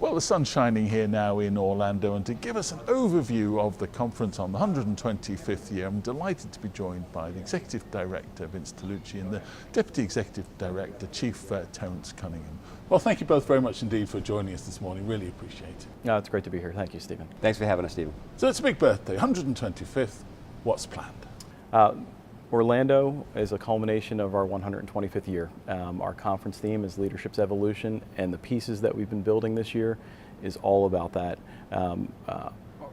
Well, the sun's shining here now in Orlando, and to give us an overview of the conference on the 125th year, I'm delighted to be joined by the Executive Director, Vincent Talluci, and the Deputy Executive Director, Chief Terrence Cunningham. Well, thank you both very much indeed for joining us this morning. Really appreciate it. No, it's great to be here. Thank you, Stephen. Thanks for having us, Stephen. So it's a big birthday, 125th. What's planned? Orlando is a culmination of our 125th year. Our conference theme is Leadership's Evolution, and the pieces that we've been building this year is all about that.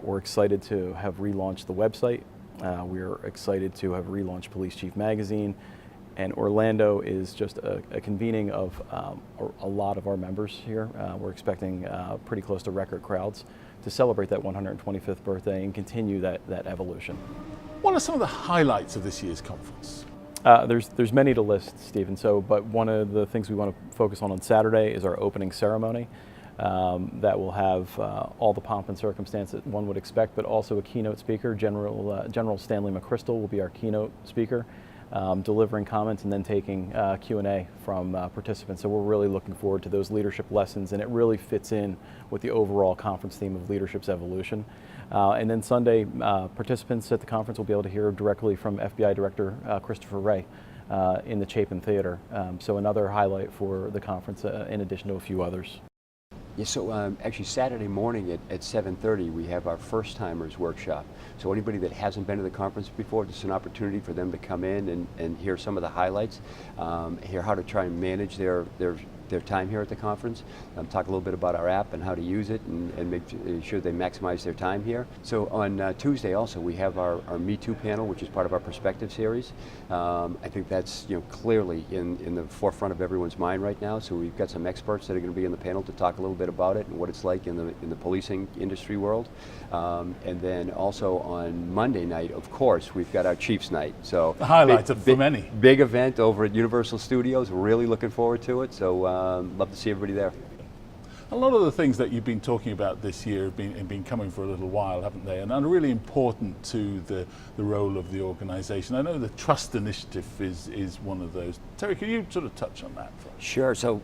We're excited to have relaunched the website. We're excited to have relaunched Police Chief Magazine, and Orlando is just a convening of a lot of our members here. We're expecting pretty close to record crowds to celebrate that 125th birthday and continue that evolution. What are some of the highlights of this year's conference? There's many to list, Stephen. But one of the things we want to focus on Saturday is our opening ceremony. That will have all the pomp and circumstance that one would expect, but also a keynote speaker. General Stanley McChrystal will be our keynote speaker, delivering comments and then taking Q&A from participants. So we're really looking forward to those leadership lessons, and it really fits in with the overall conference theme of Leadership's Evolution. And then Sunday, participants at the conference will be able to hear directly from FBI Director Christopher Wray in the Chapin Theater. So another highlight for the conference, in addition to a few others. Yeah, so actually Saturday morning at 7:30 we have our first timers workshop. So anybody that hasn't been to the conference before, this is an opportunity for them to come in and hear some of the highlights, hear how to try and manage their time here at the conference, talk a little bit about our app and how to use it, and make sure they maximize their time here. So on Tuesday also we have our Me Too panel, which is part of our Perspective series. I think that's clearly in the forefront of everyone's mind right now. So we've got some experts that are going to be in the panel to talk a little bit about it and what it's like in the policing industry world. And then also on Monday night, of course, we've got our Chiefs Night. So the highlight for many. Big event over at Universal Studios. We're really looking forward to it. So love to see everybody there. A lot of the things that you've been talking about this year have been coming for a little while, haven't they? And are really important to the role of the organisation. I know the Trust Initiative is one of those. Terry, can you sort of touch on that for us? Sure. So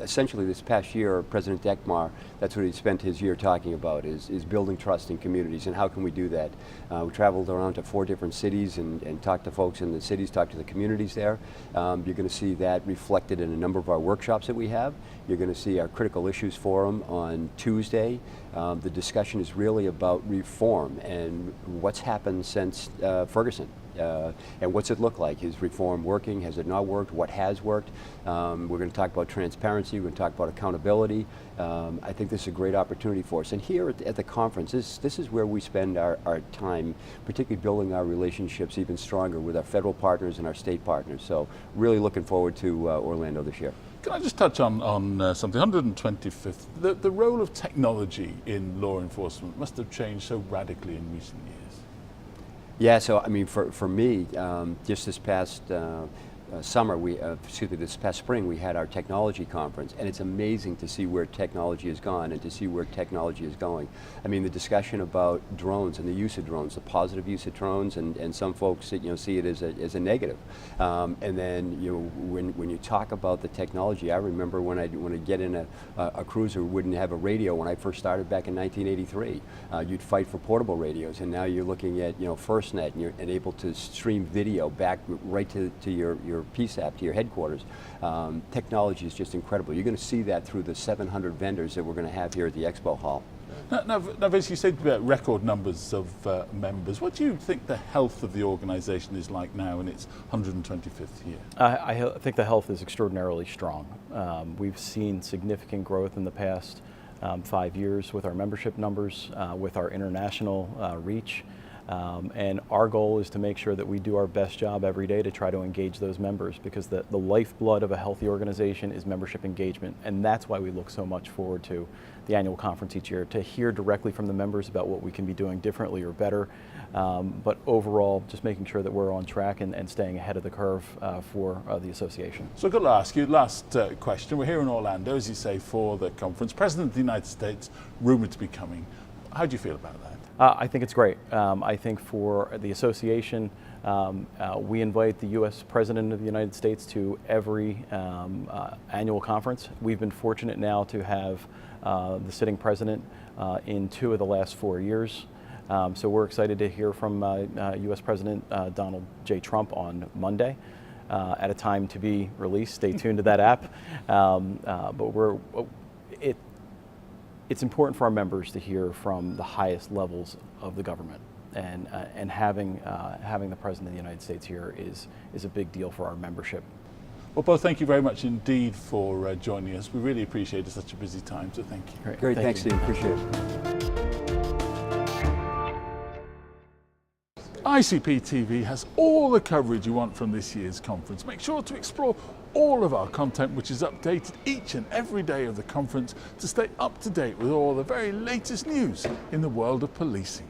essentially this past year, President Dekmar, that's what he spent his year talking about, is building trust in communities, and how can we do that? We traveled around to 4 different cities and talked to folks in the cities, talked to the communities there. You're going to see that reflected in a number of our workshops that we have. You're going to see our Critical Issues Forum on Tuesday. The discussion is really about reform and what's happened since Ferguson. And what's it look like? Is reform working? Has it not worked? What has worked? We're going to talk about transparency. We're going to talk about accountability. I think this is a great opportunity for us. And here at the conference, this is where we spend our time, particularly building our relationships even stronger with our federal partners and our state partners. So really looking forward to Orlando this year. Can I just touch on something? 125th, the role of technology in law enforcement must have changed so radically in recent years. Yeah, so I mean, for me, just this past summer, this past spring, we had our technology conference, and it's amazing to see where technology has gone and to see where technology is going. I mean, the discussion about drones and the use of drones, the positive use of drones, and some folks see it as a negative. And then when you talk about the technology, I remember when I get in a cruiser, wouldn't have a radio when I first started back in 1983. You'd fight for portable radios, and now you're looking at FirstNet, and you're able to stream video back right to your PSAP, to your headquarters. Technology is just incredible. You're going to see that through the 700 vendors that we're going to have here at the Expo Hall. Now Vince, you said about record numbers of members. What do you think the health of the organisation is like now in its 125th year? I think the health is extraordinarily strong. We've seen significant growth in the past 5 years with our membership numbers, with our international reach. And our goal is to make sure that we do our best job every day to try to engage those members, because the lifeblood of a healthy organization is membership engagement, and that's why we look so much forward to the annual conference each year, to hear directly from the members about what we can be doing differently or better, but overall just making sure that we're on track and staying ahead of the curve for the association. So I've got to ask you, last question. We're here in Orlando, as you say, for the conference. President of the United States, rumoured to be coming. How do you feel about that? I think it's great. I think for the association, We invite the U.S. President of the United States to every annual conference. We've been fortunate now to have the sitting president in 2 of the last 4 years. So we're excited to hear from U.S. President Donald J. Trump on Monday at a time to be released. Stay tuned to that app. But it's important for our members to hear from the highest levels of the government. And having the President of the United States here is a big deal for our membership. Well, both, thank you very much indeed for joining us. We really appreciate it. It's such a busy time, so thank you. Great, thanks, Steve. Appreciate it. IACP TV has all the coverage you want from this year's conference. Make sure to explore all of our content, which is updated each and every day of the conference, to stay up to date with all the very latest news in the world of policing.